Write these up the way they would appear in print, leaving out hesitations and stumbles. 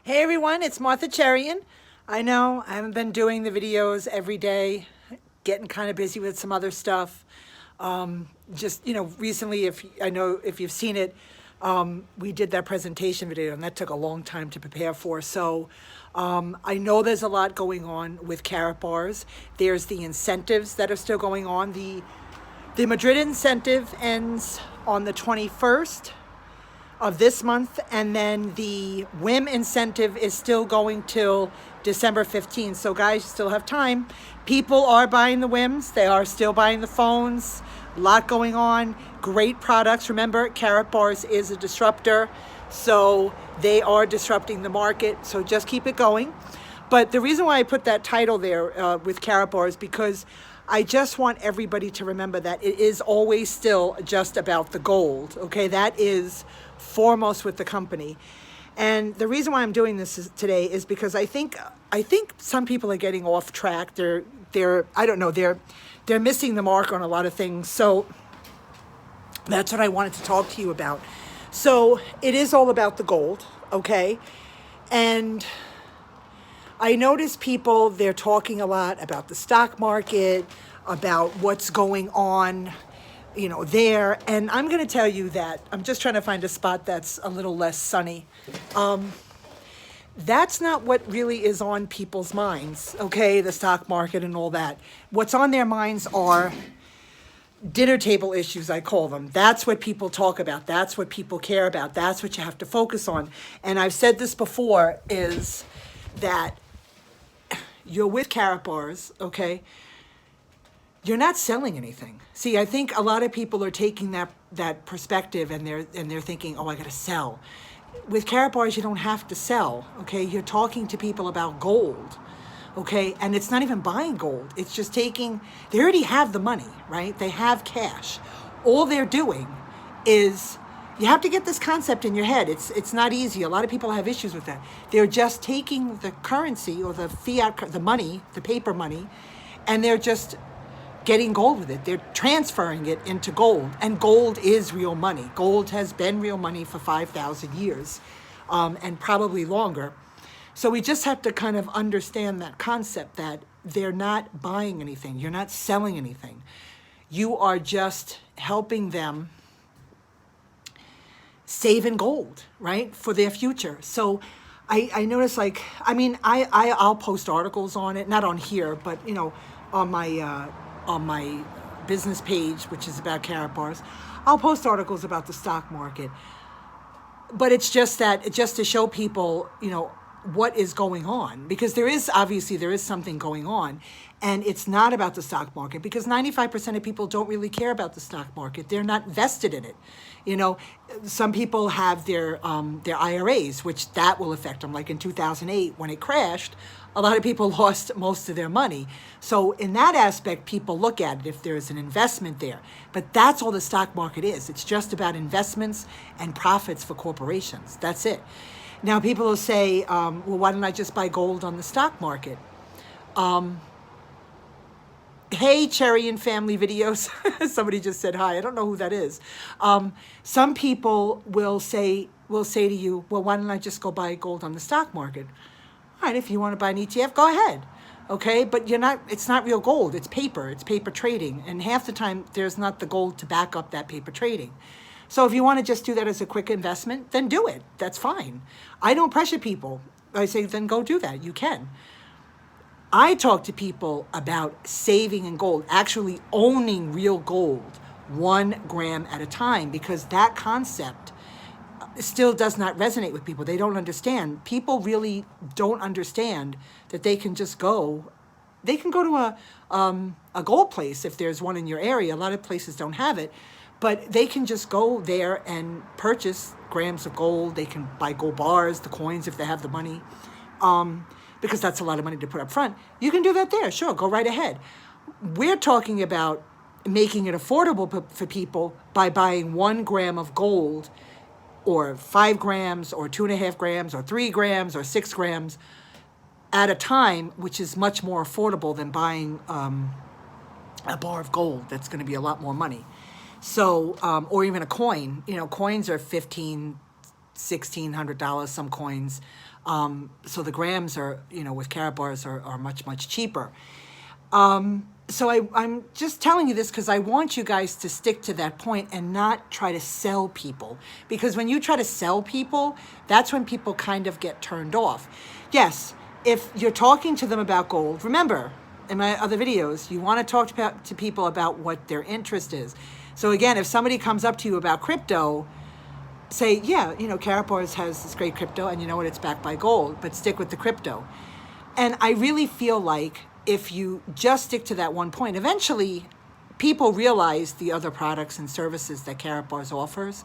Hey everyone, it's Martha Cherian. I know I haven't been doing the videos every day, getting kind of busy with some other stuff. Recently, if you've seen it, we did that presentation video and that took a long time to prepare for. So I know there's a lot going on with Karatbars. There's the incentives that are still going on. The Madrid incentive ends on the 21st of this month, and then the WIM incentive is still going till December 15th. So guys, you still have time. People are buying the WIMs. They are still buying the phones. A lot going on. Great products. Remember, Karatbars is a disruptor, so they are disrupting the market. So just keep it going. But the reason why I put that title there with Karatbars, because I just want everybody to remember that it is always still just about the gold. Okay, that is foremost with the company. And the reason why I'm doing this today is because I think some people are getting off track. They're I don't know, they're missing the mark on a lot of things. So that's what I wanted to talk to you about. So it is all about the gold, okay? And I notice people, they're talking a lot about the stock market, about what's going on, there. And I'm going to tell you that I'm just trying to find a spot that's a little less sunny. That's not what really is on people's minds, okay? The stock market and all that. What's on their minds are dinner table issues, I call them. That's what people talk about. That's what people care about. That's what you have to focus on. And I've said this before, is that you're with Karatbars, okay? You're not selling anything. See, I think a lot of people are taking that perspective and they're thinking, oh, I gotta sell. With Karatbars, you don't have to sell, okay? You're talking to people about gold, okay? And it's not even buying gold. It's just they already have the money, right? They have cash. All they're doing is, you have to get this concept in your head. It's not easy. A lot of people have issues with that. They're just taking the currency or the fiat, the money, the paper money, and they're just getting gold with it. They're transferring it into gold, and gold is real money. Gold has been real money for 5,000 years, and probably longer. So we just have to kind of understand that concept, that they're not buying anything. You're not selling anything. You are just helping them save in gold, right, for their future. So I notice, like, I'll post articles on it, not on here, but on my business page, which is about Karatbars. I'll post articles about the stock market, but it's just to show people what is going on, because there is something going on, and it's not about the stock market, because 95% of people don't really care about the stock market. They're not vested in it. Some people have their IRAs, which that will affect them. Like in 2008, when it crashed, a lot of people lost most of their money. So in that aspect, people look at it if there's an investment there. But that's all the stock market is. It's just about investments and profits for corporations. That's it. Now, people will say, well, why don't I just buy gold on the stock market? Hey, Cherian family videos. Somebody just said hi. I don't know who that is. Some people will say to you, well, why don't I just go buy gold on the stock market? All right, if you want to buy an ETF, go ahead. Okay, but it's not real gold. It's paper trading. And half the time, there's not the gold to back up that paper trading. So if you want to just do that as a quick investment, then do it. That's fine. I don't pressure people. I say, then go do that. You can. I talk to people about saving in gold, actually owning real gold, 1 gram at a time, because that concept still does not resonate with people. They don't understand. People really don't understand that they can go to a gold place if there's one in your area. A lot of places don't have it. But they can just go there and purchase grams of gold. They can buy gold bars, the coins, if they have the money, because that's a lot of money to put up front. You can do that there. Sure, go right ahead. We're talking about making it affordable for people by buying 1 gram of gold, or 5 grams, or 2.5 grams, or 3 grams, or 6 grams at a time, which is much more affordable than buying a bar of gold. That's going to be a lot more money. So, or even a coin. Coins are 15 $1,600, some coins. So the grams are, with Karatbars are much, much cheaper. So I'm just telling you this because I want you guys to stick to that point and not try to sell people. Because when you try to sell people, that's when people kind of get turned off. Yes, if you're talking to them about gold, remember, in my other videos, you want to talk to people about what their interest is. So again, if somebody comes up to you about crypto, say, yeah, Karatbars has this great crypto, and you know what, it's backed by gold, but stick with the crypto. And I really feel like if you just stick to that one point, eventually people realize the other products and services that Karatbars offers,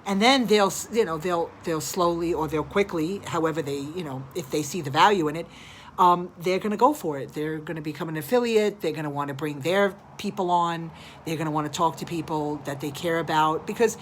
and then they'll slowly or they'll quickly, however they, if they see the value in it, they're going to go for it. They're going to become an affiliate. They're going to want to bring their people on. They're going to want to talk to people that they care about, because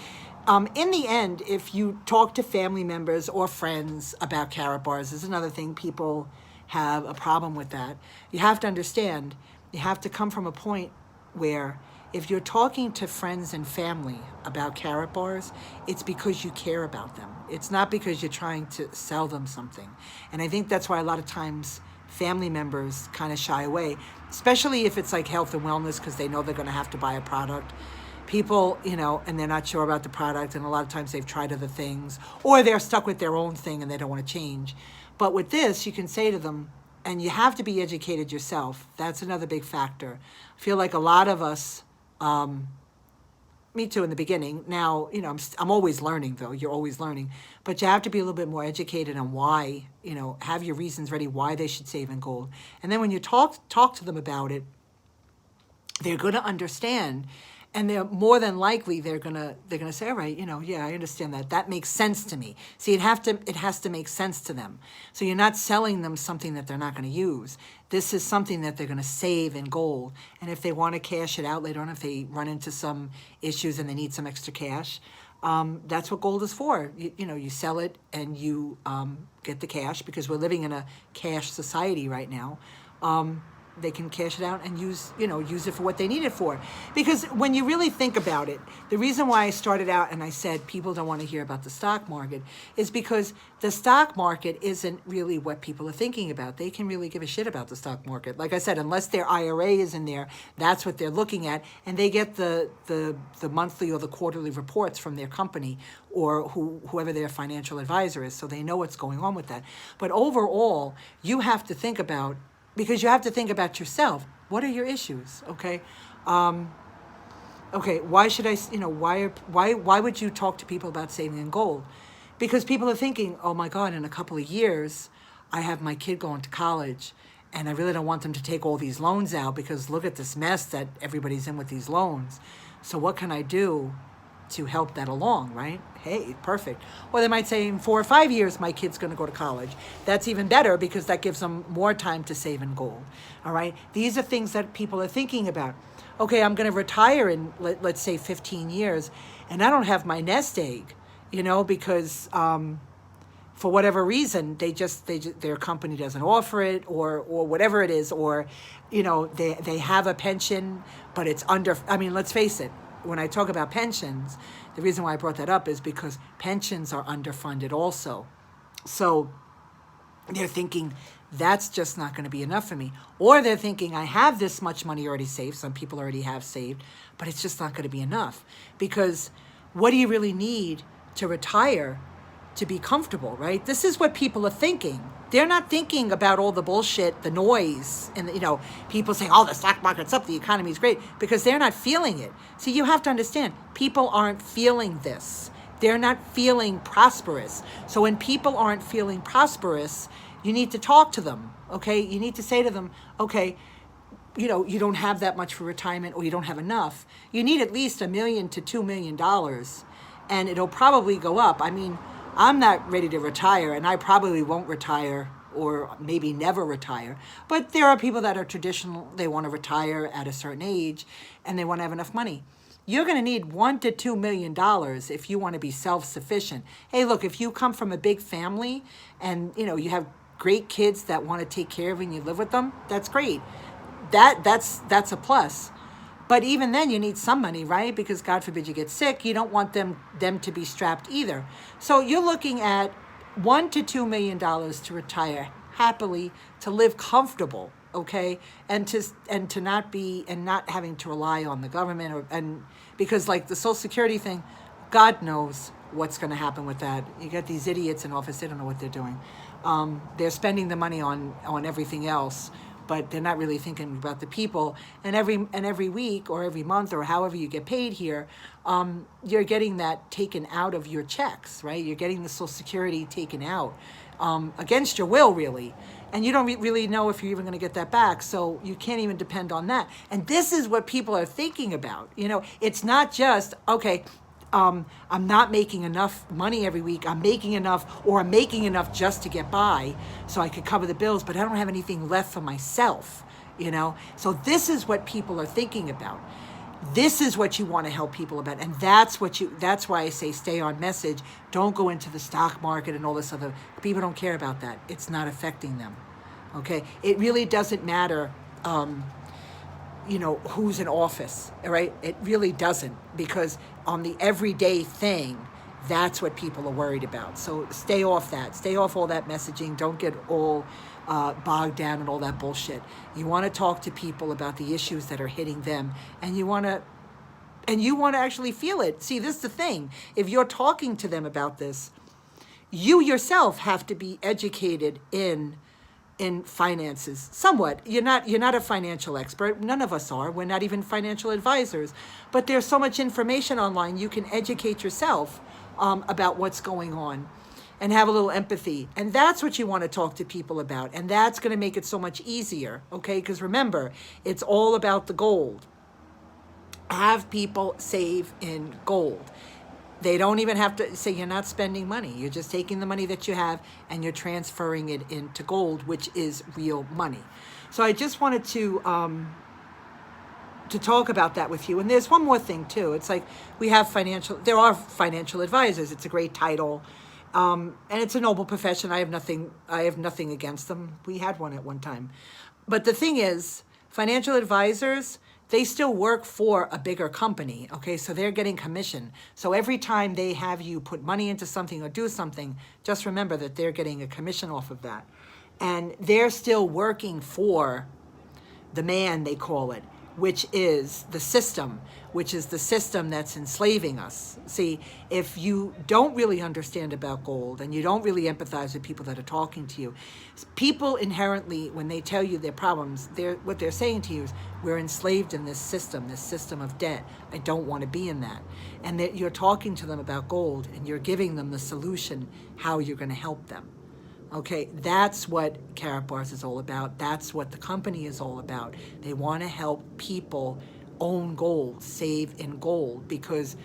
in the end, if you talk to family members or friends about Karatbars, is another thing people have a problem with that. You have to understand, you have to come from a point where if you're talking to friends and family about Karatbars, it's because you care about them. It's not because you're trying to sell them something. And I think that's why a lot of times family members kind of shy away, especially if it's like health and wellness, because they know they're going to have to buy a product. People, and they're not sure about the product, and a lot of times they've tried other things, or they're stuck with their own thing and they don't want to change. But with this, you can say to them, and you have to be educated yourself. That's another big factor. I feel like a lot of us, me too in the beginning. Now, I'm always learning, though. You're always learning. But you have to be a little bit more educated on why, have your reasons ready, why they should save in gold. And then when you talk to them about it, they're going to understand. And they're more than likely they're gonna say, all right, yeah, I understand that. That makes sense to me. See, it has to make sense to them. So you're not selling them something that they're not going to use. This is something that they're going to save in gold. And if they want to cash it out later on, if they run into some issues and they need some extra cash, that's what gold is for. You sell it and you get the cash, because we're living in a cash society right now. They can cash it out and use it for what they need it for. Because when you really think about it, the reason why I started out and I said people don't want to hear about the stock market is because the stock market isn't really what people are thinking about. They can really give a shit about the stock market. Like I said, unless their IRA is in there, that's what they're looking at, and they get the monthly or the quarterly reports from their company or whoever their financial advisor is, so they know what's going on with that. But overall, you have to think about, because you have to think about yourself. What are your issues? Okay. Why should I, why would you talk to people about saving in gold? Because people are thinking, oh my God, in a couple of years, I have my kid going to college and I really don't want them to take all these loans out, because look at this mess that everybody's in with these loans. So what can I do to help that along, right? Hey, perfect. Or they might say in 4 or 5 years, my kid's going to go to college. That's even better, because that gives them more time to save in gold. All right. These are things that people are thinking about. Okay, I'm going to retire in, let's say 15 years, and I don't have my nest egg, because for whatever reason, their company doesn't offer it, or whatever it is, or, they have a pension, but it's under, let's face it. When I talk about pensions, the reason why I brought that up is because pensions are underfunded also. So they're thinking, that's just not going to be enough for me. Or they're thinking, I have this much money already saved. Some people already have saved, but it's just not going to be enough. Because what do you really need to retire to be comfortable, right? This is what people are thinking. They're not thinking about all the bullshit, the noise, and people saying, oh, the stock market's up, the economy's great, because they're not feeling it. See, you have to understand, people aren't feeling this. They're not feeling prosperous. So when people aren't feeling prosperous, you need to talk to them, okay? You need to say to them, okay, you don't have that much for retirement, or you don't have enough. You need at least $1 million to $2 million, and it'll probably go up. I'm not ready to retire, and I probably won't retire, or maybe never retire. But there are people that are traditional. They want to retire at a certain age, and they want to have enough money. You're going to need $1 to $2 million if you want to be self-sufficient. Hey, look, if you come from a big family and, you have great kids that want to take care of you and you live with them, that's great. That's a plus. But even then, you need some money, right? Because God forbid you get sick, you don't want them to be strapped either. So you're looking at $1 to $2 million to retire happily, to live comfortable, okay, and to not be, and not having to rely on the government, and because like the Social Security thing, God knows what's going to happen with that. You got these idiots in office; they don't know what they're doing. They're spending the money on everything else, but they're not really thinking about the people. And every week or every month or however you get paid here, you're getting that taken out of your checks, right? You're getting the Social Security taken out against your will, really. And you don't really know if you're even going to get that back, so you can't even depend on that. And this is what people are thinking about. You know, it's not just, okay, I'm not making enough money every week. I'm making enough, or I'm making enough just to get by so I could cover the bills, but I don't have anything left for myself, you know? So this is what people are thinking about. This is what you want to help people about. And that's why I say stay on message. Don't go into the stock market and all this other, people don't care about that. It's not affecting them. Okay. It really doesn't matter, who's in office, right? It really doesn't, because on the everyday thing, that's what people are worried about. So stay off that. Stay off all that messaging. Don't get all bogged down in all that bullshit. You want to talk to people about the issues that are hitting them, and you want to actually feel it. See, this is the thing. If you're talking to them about this, you yourself have to be educated in finances somewhat. You're not a financial expert. None of us are. We're not even financial advisors. But there's so much information online. You can educate yourself about what's going on and have a little empathy. And that's what you want to talk to people about. And that's going to make it so much easier, okay? Because remember, it's all about the gold. Have people save in gold. They don't even have to say, you're not spending money. You're just taking the money that you have and you're transferring it into gold, which is real money. So I just wanted to talk about that with you. And there's one more thing too. It's like there are financial advisors. It's a great title. And it's a noble profession. I have nothing against them. We had one at one time. But the thing is, financial advisors, they still work for a bigger company, okay? So they're getting commission. So every time they have you put money into something or do something, just remember that they're getting a commission off of that. And they're still working for the man, they call it, which is the system that's enslaving us. See, if you don't really understand about gold and you don't really empathize with people that are talking to you, people inherently, when they tell you their problems, what they're saying to you is, we're enslaved in this system of debt. I don't want to be in that. And that you're talking to them about gold and you're giving them the solution, how you're going to help them. Okay, that's what Karatbars is all about. That's what the company is all about. They want to help people own gold, save in gold, because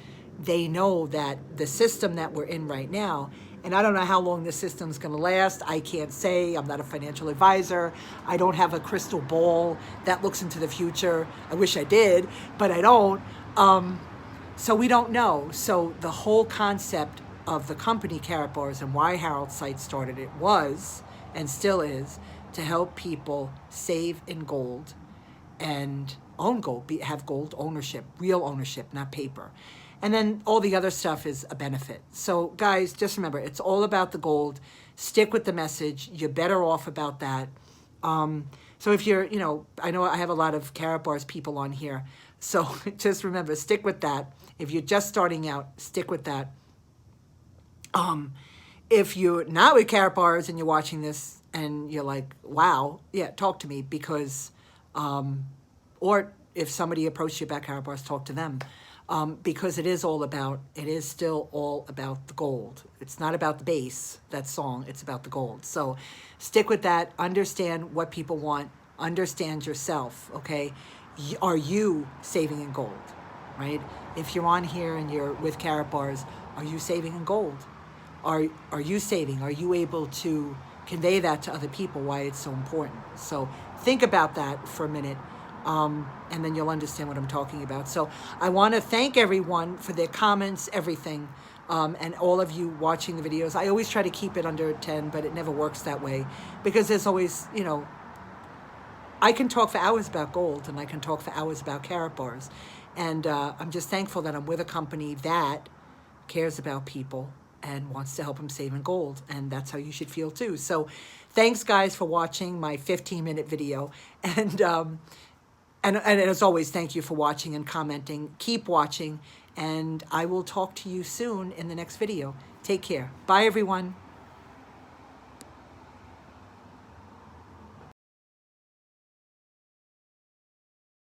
they know that the system that we're in right now, and I don't know how long this system's going to last. I can't say. I'm not a financial advisor. I don't have a crystal ball that looks into the future. I wish I did, but I don't. So we don't know. So the whole concept of the company Karatbars and why Harold Seitz started it was, and still is, to help people save in gold and own gold, have gold ownership, real ownership, not paper. And then all the other stuff is a benefit. So guys, just remember, it's all about the gold. Stick with the message. You're better off about that. So if you're, I know I have a lot of Karatbars people on here. So just remember, stick with that. If you're just starting out, stick with that. If you're not with Karatbars and you're watching this and you're like, wow, yeah, talk to me, because, or if somebody approached you about Karatbars, talk to them, because it is still all about the gold. It's not about the bass, that song, it's about the gold. So stick with that, understand what people want, understand yourself, okay? Are you saving in gold, right? If you're on here and you're with Karatbars, are you saving in gold? Are you saving? Are you able to convey that to other people, why it's so important? So think about that for a minute, and then you'll understand what I'm talking about. So I want to thank everyone for their comments, everything, and all of you watching the videos. I always try to keep it under 10, but it never works that way, because there's always, I can talk for hours about gold, and I can talk for hours about Karatbars. And I'm just thankful that I'm with a company that cares about people and wants to help them save in gold. And that's how you should feel too. So thanks, guys, for watching my 15-minute video. And as always, thank you for watching and commenting. Keep watching, and I will talk to you soon in the next video. Take care. Bye, everyone.